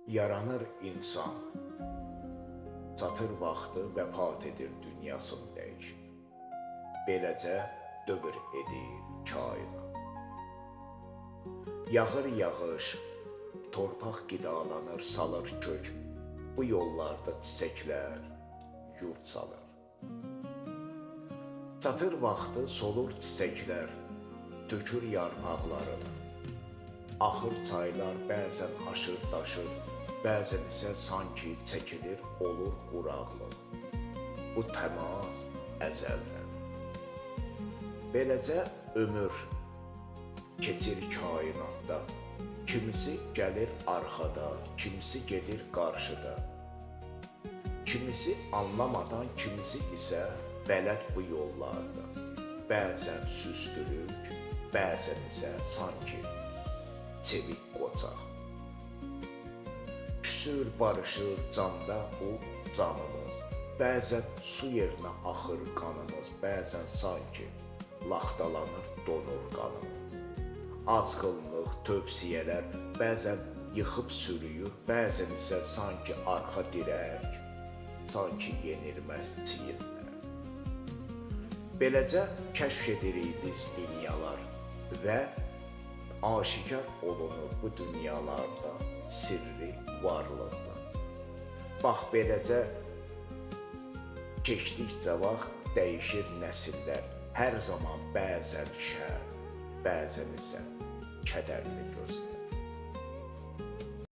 Yaranır insan, çatır vaxtı vəfat edir dünyasını dəyişir. Beləcə dövr edir kainat. Yağır yağış, torpaq qidalanır, salır kök. Bu yollarda çiçəklər yurt salır. Çatır vaxtı solur çiçəklər, tökür yarpaqlarını. Axır çaylar bəzən aşır daşır, bəzən isə sanki çəkilir, olur quraqlıq. Bu təmas əzəldən. Beləcə ömür keçir kainatda. Kimisi gəlir arxada, kimisi gedir qarşıda. Kimisi anlamadan, kimisi isə bələd bu yollarda. Bəzən süstülük, bəzən isə sanki çevik qoçaq. Küsür, barışır canda bu canımız. Bəzən su yerinə axır qanımız, bəzən sanki laxtalanır, donur qanımız. Azğınlıq, tövsiyələr bəzən yıxıb sürüyür, bəzən isə sanki arxa dirək, sanki yenilməz çiyinlər. Beləcə kəşf edirik biz dünyalar və aşikar olunur bu dünyalarda sirri varlıqla. Bax, beləcə keçdikcə vaxt dəyişir nəsillər, hər zaman bəzən şər, bəzən isə kədərli gözlər.